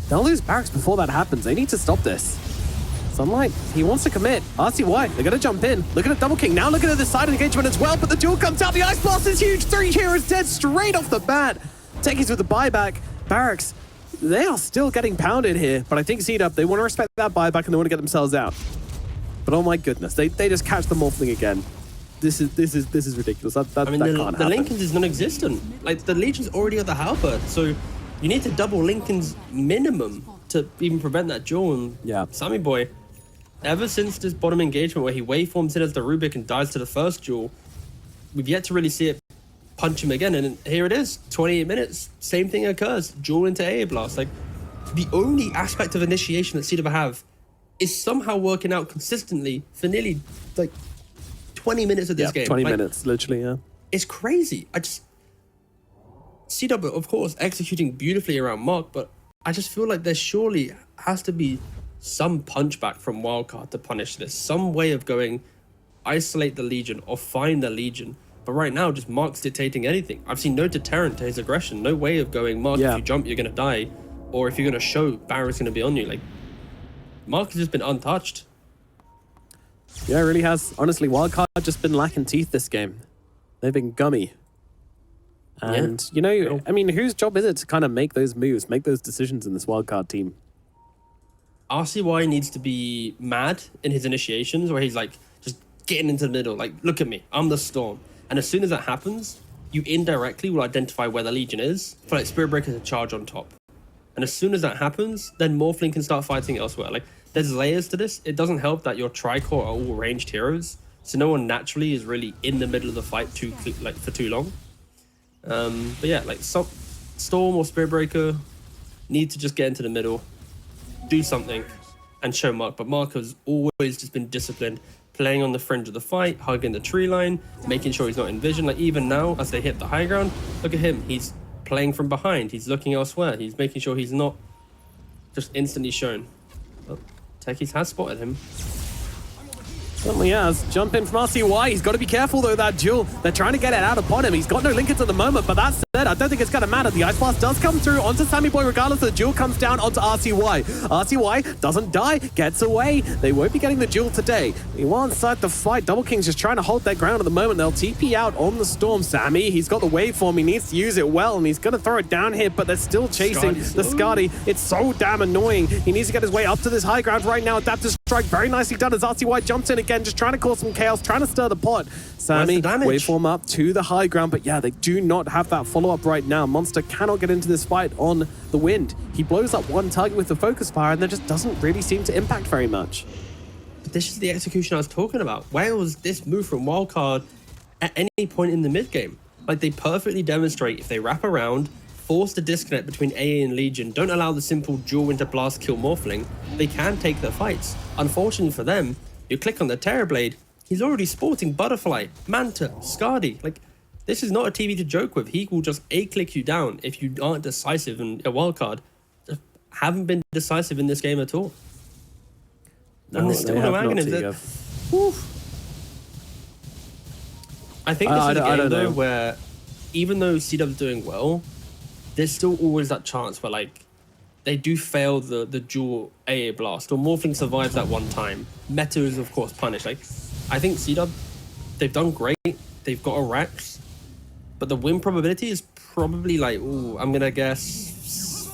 Speaker 1: they'll lose barracks before that happens. They need to stop this. Sunlight, he wants to commit. RCY, they're going to jump in. Look at Double King. Now looking at the side engagement as well, but the duel comes out. The Ice Blast is huge. 3 heroes dead straight off the bat. Techies with the buyback. Barracks, they are still getting pounded here, but I think CDUB, they want to respect that buyback and they want to get themselves out. But oh my goodness, they just catch the Morphling again. this is ridiculous. That
Speaker 2: I mean,
Speaker 1: can't
Speaker 2: the
Speaker 1: happen.
Speaker 2: Lincolns is non-existent. Like, the Legion's already got the halberd, so you need to double Lincoln's minimum to even prevent that duel. And
Speaker 1: Yeah.
Speaker 2: Sammy Boy, ever since this bottom engagement where he waveforms in as the Rubik and dies to the first duel, we've yet to really see it punch him again. And here it is, 28 minutes, same thing occurs, duel into AA Blast. Like, the only aspect of initiation that CDUB have is somehow working out consistently for nearly, like, 20 minutes of this game.
Speaker 1: 20
Speaker 2: Like,
Speaker 1: minutes, literally, yeah.
Speaker 2: it's crazy. CDUB, of course, executing beautifully around Mark, but I just feel like there surely has to be some punchback from Wildcard to punish this. Some way of going, isolate the Legion or find the Legion. But right now, just Mark's dictating anything. I've seen no deterrent to his aggression. No way of going, Mark, if you jump, you're going to die. Or if you're going to show, Barrett's going to be on you. Like, Mark has just been untouched.
Speaker 1: Yeah, it really has. Honestly, Wildcard just been lacking teeth this game. They've been gummy. And, you know, I mean, whose job is it to kind of make those moves, make those decisions in this Wildcard team?
Speaker 2: RCY needs to be mad in his initiations where he's like, just getting into the middle. Like, look at me, I'm the Storm. And as soon as that happens, you indirectly will identify where the Legion is. For like Spirit Breaker's a charge on top. And as soon as that happens, then Morphling can start fighting elsewhere. Like, there's layers to this. It doesn't help that your Tricore are all ranged heroes. So no one naturally is really in the middle of the fight for too long. But yeah, like Storm or Spirit Breaker need to just get into the middle, do something, and show Mark. But Mark has always just been disciplined, playing on the fringe of the fight, hugging the tree line, making sure he's not in vision. Like, even now, as they hit the high ground, look at him. He's playing from behind. He's looking elsewhere. He's making sure he's not just instantly shown. Oh, Techies has spotted him.
Speaker 1: Certainly has. Jump in from RCY. He's got to be careful, though, that duel. They're trying to get it out upon him. He's got no Linkers at the moment, but that said, I don't think it's going to matter. The Ice Blast does come through onto Sammy Boy, regardless. The duel comes down onto RCY. RCY doesn't die, gets away. They won't be getting the duel today. Meanwhile, inside the fight, Double King's just trying to hold their ground at the moment. They'll TP out on the Storm. Sammy, he's got the waveform. He needs to use it well, and he's going to throw it down here, but they're still chasing the Skadi. It's so damn annoying. He needs to get his way up to this high ground right now. Adaptive Strike, very nicely done as RCY jumps in again, just trying to cause some chaos, trying to stir the pot. Sammy, waveform up to the high ground, but yeah, they do not have that follow-up right now. Monster cannot get into this fight on the wind. He blows up one target with the focus fire, and that just doesn't really seem to impact very much.
Speaker 2: But this is the execution I was talking about. Where was this move from Wildcard at any point in the mid-game? Like, they perfectly demonstrate if they wrap around, force the disconnect between AA and Legion, don't allow the simple duel into blast kill Morphling, they can take their fights. Unfortunately for them, you click on the Terrorblade, he's already sporting Butterfly, Manta, Skadi. Like, this is not a TV to joke with. He will just A-click you down if you aren't decisive, and a Wildcard just haven't been decisive in this game at all.
Speaker 1: No,
Speaker 2: and there's still no Aghanim's. I think this is a game, though, where even though CDUB's doing well, there's still always that chance where, like, they do fail the dual AA blast, or Morphling survives that one time. Meta is, of course, punished. Like, I think CDUB, they've done great. They've got a Rax, but the win probability is probably like, ooh, I'm gonna guess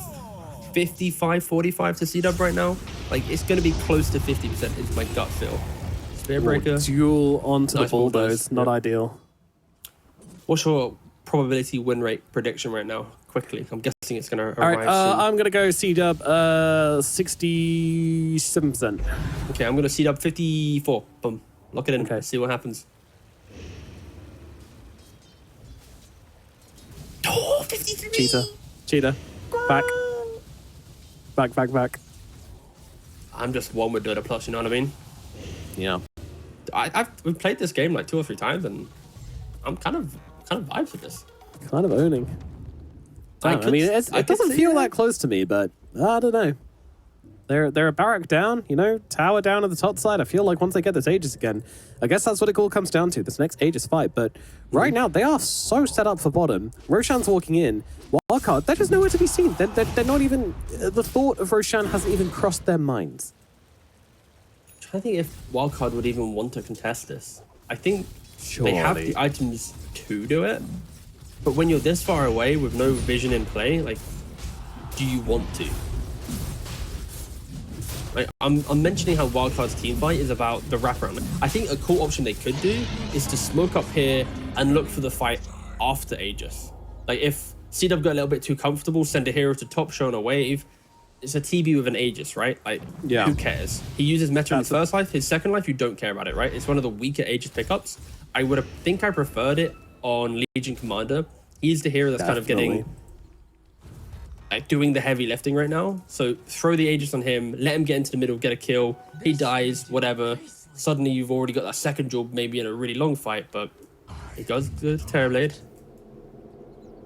Speaker 2: 55-45 to CDUB right now. Like, it's gonna be close to 50% is my gut feel. Spirit Breaker.
Speaker 1: Duel onto the bulldoze, not ideal.
Speaker 2: What's your probability win rate prediction right now? Quickly, I'm guessing it's gonna arrive soon.
Speaker 1: I'm gonna go CDUB 67%.
Speaker 2: Okay, I'm gonna CDUB 54. Boom, lock it in. Okay, see what happens. Oh, 53.
Speaker 1: Cheater. Back.
Speaker 2: I'm just one with Dota Plus, you know what I mean?
Speaker 1: Yeah.
Speaker 2: We've played this game like 2 or 3 times, and I'm kind of vibes with this.
Speaker 1: Kind of owning. I mean, it doesn't feel that close to me, but I don't know. They're a barrack down, you know, tower down at the top side. I feel like once they get this Aegis again, I guess that's what it all comes down to, this next Aegis fight. But right now, they are so set up for bottom. Roshan's walking in. Wildcard, they're just nowhere to be seen. They're not even... The thought of Roshan hasn't even crossed their minds.
Speaker 2: I'm trying to think if Wildcard would even want to contest this. I think they have the items to do it. But when you're this far away with no vision in play, like, do you want to? Like, I'm mentioning how Wildcard's team fight is about the wraparound. I think a cool option they could do is to smoke up here and look for the fight after Aegis. Like, if CDUB got a little bit too comfortable, send a hero to top, showing a wave. It's a TB with an Aegis, right? Like,
Speaker 1: yeah.
Speaker 2: Who cares? He uses Meta in his first life. His second life, you don't care about it, right? It's one of the weaker Aegis pickups. I would think I preferred it on Legion Commander. He's the hero that's kind of getting, like, doing the heavy lifting right now. So throw the Aegis on him, let him get into the middle, get a kill. He dies, whatever. Suddenly you've already got that second job, maybe in a really long fight, but he goes to Terrorblade.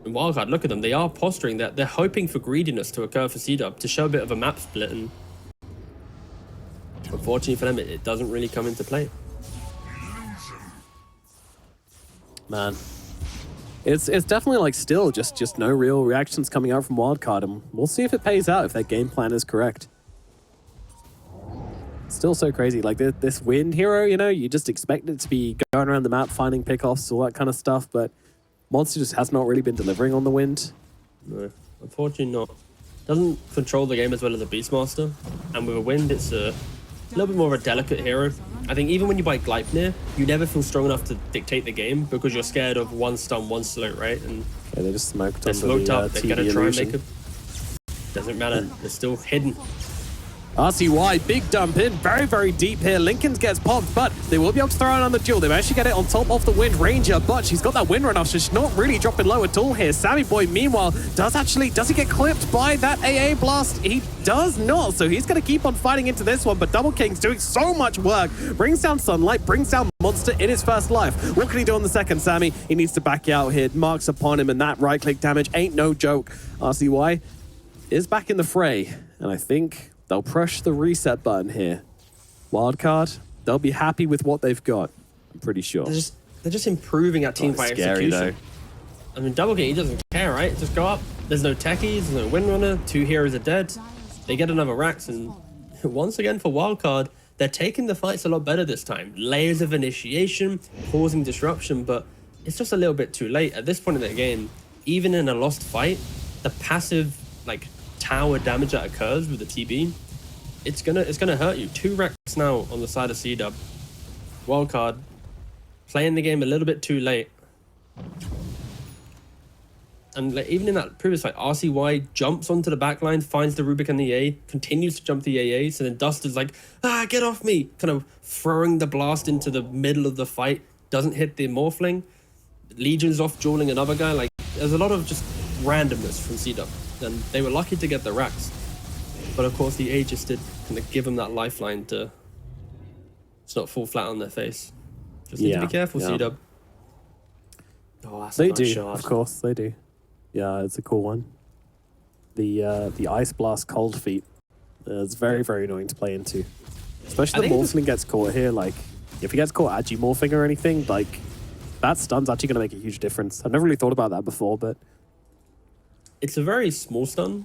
Speaker 2: And Wildcard, look at them. They are posturing that. They're hoping for greediness to occur for CDUB to show a bit of a map split, and unfortunately for them, it doesn't really come into play.
Speaker 1: Man, it's definitely like still just no real reactions coming out from Wildcard, and we'll see if it pays out, if their game plan is correct. Still so crazy. Like this wind hero, you know, you just expect it to be going around the map, finding pickoffs, all that kind of stuff, but Monster just has not really been delivering on the wind.
Speaker 2: No, unfortunately not. Doesn't control the game as well as a Beastmaster, and with a wind, it's a little bit more of a delicate hero. I think even when you buy Gleipnir, you never feel strong enough to dictate the game because you're scared of one stun, one slow, right? And
Speaker 1: yeah, they just smoked
Speaker 2: they're smoked up. They're gonna try and make
Speaker 1: it.
Speaker 2: Doesn't matter. They're still hidden.
Speaker 1: RCY, big dump in, very, very deep here. Lincoln gets popped, but they will be able to throw it on the duel. They managed to get it on top of the Wind Ranger, but she's got that wind run off, so she's not really dropping low at all here. Sammy Boy, meanwhile, does he get clipped by that AA blast? He does not, so he's going to keep on fighting into this one, but Double King's doing so much work. Brings down Sunlight, brings down Monster in his first life. What can he do on the second, Sammy? He needs to back out here. Marks upon him, and that right-click damage ain't no joke. RCY is back in the fray, and I think they'll push the reset button here. Wildcard, they'll be happy with what they've got, I'm pretty sure.
Speaker 2: They're just improving at teamfight execution. Though. I mean, Double King, he doesn't care, right? Just go up. There's no techies, there's no Windrunner. 2 heroes are dead. They get another Rax, and once again for Wildcard, they're taking the fights a lot better this time. Layers of initiation, causing disruption, but it's just a little bit too late. At this point in the game, even in a lost fight, the passive, like, tower damage that occurs with the TB, it's gonna hurt you. 2 Rex now on the side of CDUB. Wildcard playing the game a little bit too late. And like, even in that previous fight, RCY jumps onto the backline, finds the Rubik and the A, continues to jump the AA, so then Dust is like, get off me! Kind of throwing the blast into the middle of the fight, doesn't hit the Morphling. Legion's off dueling another guy. Like, there's a lot of just randomness from CDUB. And they were lucky to get the Rax. But of course the Aegis did kind of give them that lifeline to just not fall flat on their face. Just need to be careful, CDUB. Oh, that's a nice shot.
Speaker 1: Of course, they do. Yeah, it's a cool one. The Ice Blast Cold Feet. It's very, very annoying to play into. Especially the Morphling gets caught here. Like, if he gets caught agi-morphing or anything, like, that stun's actually going to make a huge difference. I've never really thought about that before, but
Speaker 2: it's a very small stun,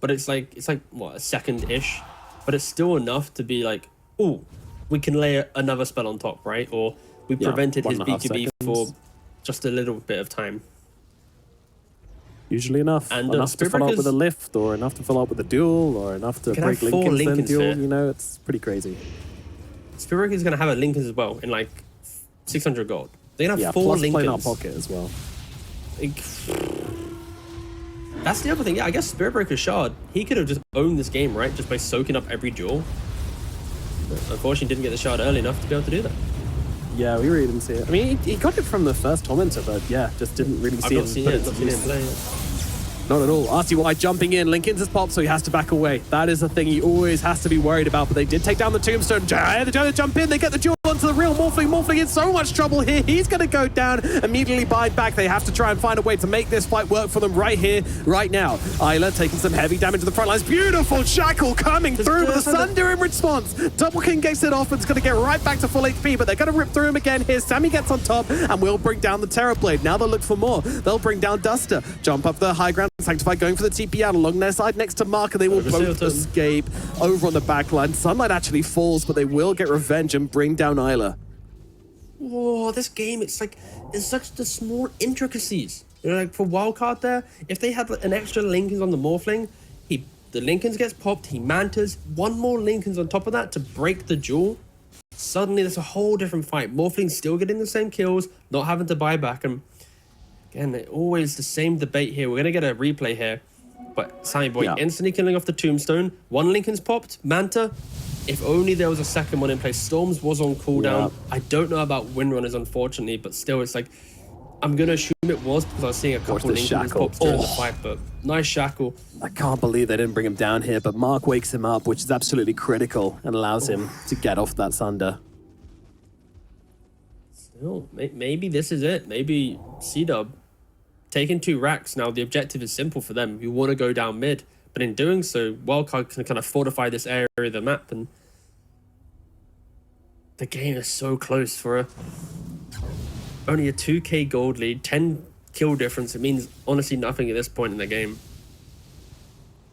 Speaker 2: but it's like what, a second-ish, but it's still enough to be like, oh, we can lay another spell on top, right? Or we prevented his BKB for just a little bit of time.
Speaker 1: Usually enough. And enough to follow up with a lift, or enough to follow up with a duel, or enough to break Lincoln's then duel. You know, it's pretty crazy.
Speaker 2: Spirit Breaker is going to have a Lincoln's as well in like 600 gold. They're going to have 4 Lincolns.
Speaker 1: Plus plain pocket as well.
Speaker 2: That's the other thing. Yeah, I guess Spirit Breaker Shard, he could have just owned this game, right? Just by soaking up every duel. But unfortunately, didn't get the Shard early enough to be able to do that.
Speaker 1: Yeah, we really didn't see it. I mean, he got it from the first Tormentor, but yeah, just didn't really see it.
Speaker 2: Not seen him play.
Speaker 1: Not at all. RCY jumping in. Lincoln's his pop, so he has to back away. That is a thing he always has to be worried about, but they did take down the Tombstone. They're trying to jump in. They get the duel onto the real Morphling. Morphling in so much trouble here. He's going to go down, immediately bind back. They have to try and find a way to make this fight work for them right here, right now. Isla taking some heavy damage to the front lines. Beautiful Shackle coming through, but the Sunder in response. Double King gets it off and it's going to get right back to full HP, but they're going to rip through him again here. Sammy gets on top and will bring down the Terrorblade. Now they'll look for more. They'll bring down Duster. Jump up the high ground. Sanctify going for the TP out along their side next to Mark, and they will both escape over on the back line. Sunlight actually falls, but they will get revenge and bring down Isla.
Speaker 2: Whoa, this game, it's such the small intricacies. You know, like for Wildcard there, if they had an extra Lincoln on the Morphling, he The Lincolns gets popped, he mantas, one more Lincolns on top of that to break the duel. Suddenly there's a whole different fight. Morphling's still getting the same kills, not having to buy back. And again, always the same debate here. We're going to get a replay here. But Sammy Boy instantly killing off the tombstone. One Lincoln's popped, Manta. If only there was a second one in place. Storms was on cooldown. I don't know about Windrunners, unfortunately, but still, it's like, I'm going to assume it was because I was seeing a couple Lincolns pops during the fight, but nice shackle.
Speaker 1: I can't believe they didn't bring him down here, but Mark wakes him up, which is absolutely critical and allows him to get off that Sunder.
Speaker 2: Still, maybe this is it. Maybe CDUB taking 2 racks. Now, the objective is simple for them. You want to go down mid, but in doing so, Wildcard can kind of fortify this area of the map, and the game is so close for only a 2k gold lead, 10 kill difference. It means honestly nothing at this point in the game.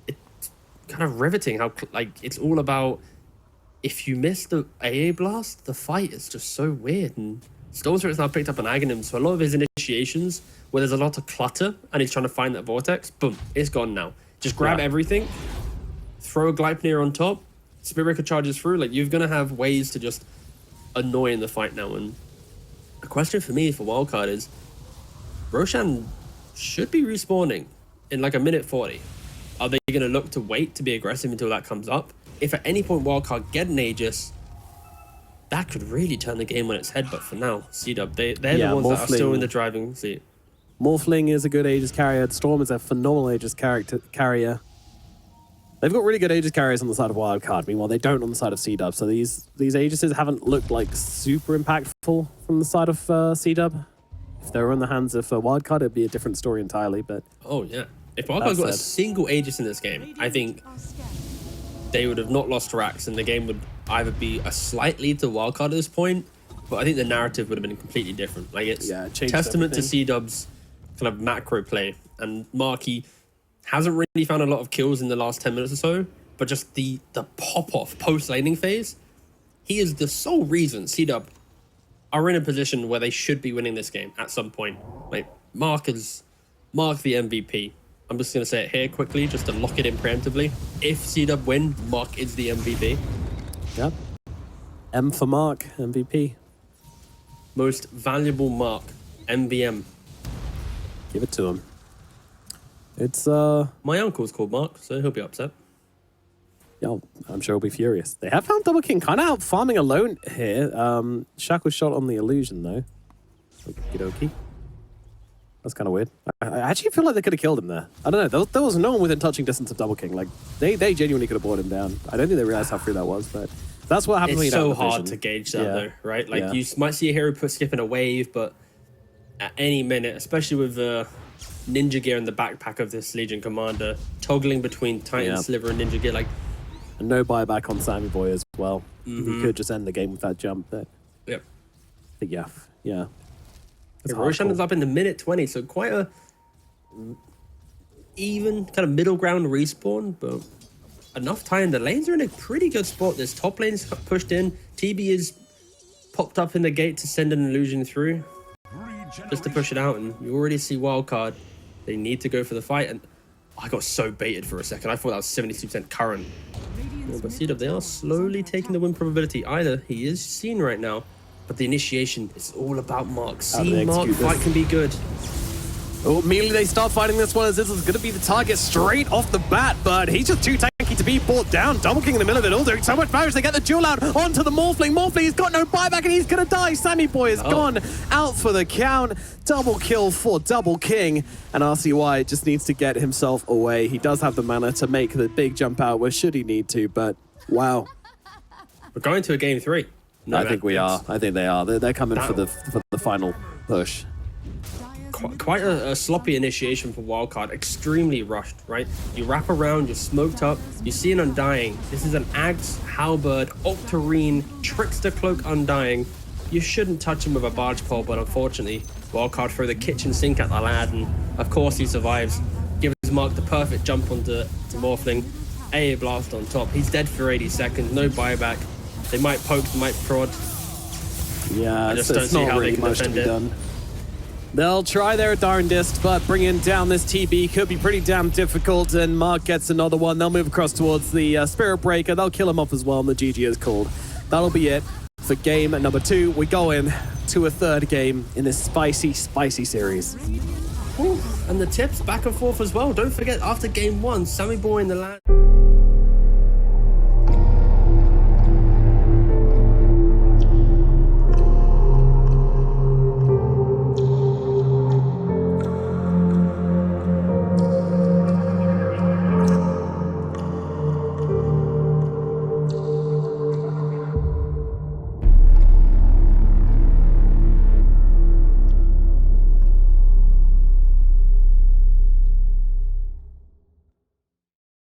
Speaker 2: It's kind of riveting how like it's all about, if you miss the AA blast, the fight is just so weird. And Storm's now picked up an Aghanim, so a lot of his initiations where there's a lot of clutter and he's trying to find that vortex, boom, it's gone now. Just grab everything, throw a Gleipnir on top, Spirit charges through. Like, you're gonna have ways to just annoy in the fight now. And the question for me for Wildcard is, Roshan should be respawning in like a minute 40. Are they going to look to wait to be aggressive until that comes up? If at any point Wildcard get an Aegis, that could really turn the game on its head. But for now, CDUB, they're the ones that are still in the driving seat.
Speaker 1: Morphling is a good Aegis carrier. Storm is a phenomenal Aegis carrier. They've got really good Aegis carriers on the side of Wildcard. Meanwhile, they don't on the side of CDUB. So these Aegises haven't looked like super impactful from the side of CDUB. If they were in the hands of Wildcard, it'd be a different story entirely. But
Speaker 2: oh yeah, if Wildcard got a single Aegis in this game, I think they would have not lost racks, and the game would either be a slight lead to Wildcard at this point. But I think the narrative would have been completely different. Like, it's testament to CDUB's kind of macro play, and Marky hasn't really found a lot of kills in the last 10 minutes or so, but just the pop-off post-laning phase, he is the sole reason CDUB are in a position where they should be winning this game at some point. Like, Mark the MVP. I'm just going to say it here quickly, just to lock it in preemptively. If CDUB win, Mark is the MVP.
Speaker 1: Yep. M for Mark, MVP.
Speaker 2: Most valuable Mark, MVM.
Speaker 1: Give it to him. It's
Speaker 2: my uncle's called Mark, so he'll be upset.
Speaker 1: Yeah, I'm sure he'll be furious. They have found Double King kind of out farming alone here. Shackle shot on the illusion though. Okie dokie. That's kind of weird. I actually feel like they could have killed him there. I don't know. There was no one within touching distance of Double King. Like, they genuinely could have brought him down. I don't think they realized how free that was, but that's what happens when you don't have
Speaker 2: It's so hard
Speaker 1: vision.
Speaker 2: to gauge that though, right? Like, you might see a hero skipping a wave, but at any minute, especially with the ninja gear in the backpack of this Legion commander, toggling between Titan Sliver and ninja gear, like,
Speaker 1: and no buyback on Sammy Boy as well. He could just end the game with that jump. But yeah.
Speaker 2: Roshan is up in the minute 20, so quite a even kind of middle ground respawn, but enough time. The lanes are in a pretty good spot. This top lane's pushed in. TB is popped up in the gate to send an illusion through, just to push it out, and you already see Wildcard. They need to go for the fight, and I got so baited for a second. I thought that was 72% current. But CDUB, they are slowly taking the win probability. Either he is seen right now, but the initiation is all about Mark. See Mark fight can be good.
Speaker 1: Oh, immediately they start fighting this one as this is going to be the target straight off the bat, but he's just too tanky to be brought down. Double King in the middle of it all, doing so much damage. They get the duel out onto the Morphling. Morphling, he's got no buyback and he's going to die. Sammy Boy is gone out for the count. Double kill for Double King, and RCY just needs to get himself away. He does have the mana to make the big jump out where should he need to, but wow.
Speaker 2: We're going to a game 3. No,
Speaker 1: I think we are. I think they are. They're coming for the final push.
Speaker 2: Quite a sloppy initiation for Wildcard. Extremely rushed, right? You wrap around, you're smoked up, you see an Undying. This is an Axe, Halberd, Octarine, Trickster Cloak Undying. You shouldn't touch him with a barge pole, but unfortunately, Wildcard throw the kitchen sink at the lad, and of course he survives. Gives Mark the perfect jump onto Morphling. AA blast on top. He's dead for 80 seconds, no buyback. They might poke, might prod.
Speaker 1: Yeah,
Speaker 2: I just don't see how they can defend it.
Speaker 1: They'll try their darndest, but bringing down this TB could be pretty damn difficult, and Mark gets another one. They'll move across towards the Spirit Breaker. They'll kill him off as well, and the GG is called. That'll be it for game number 2. We go in to a third game in this spicy, spicy series.
Speaker 2: And the tips back and forth as well. Don't forget, after game 1, Sammy Boy in the land.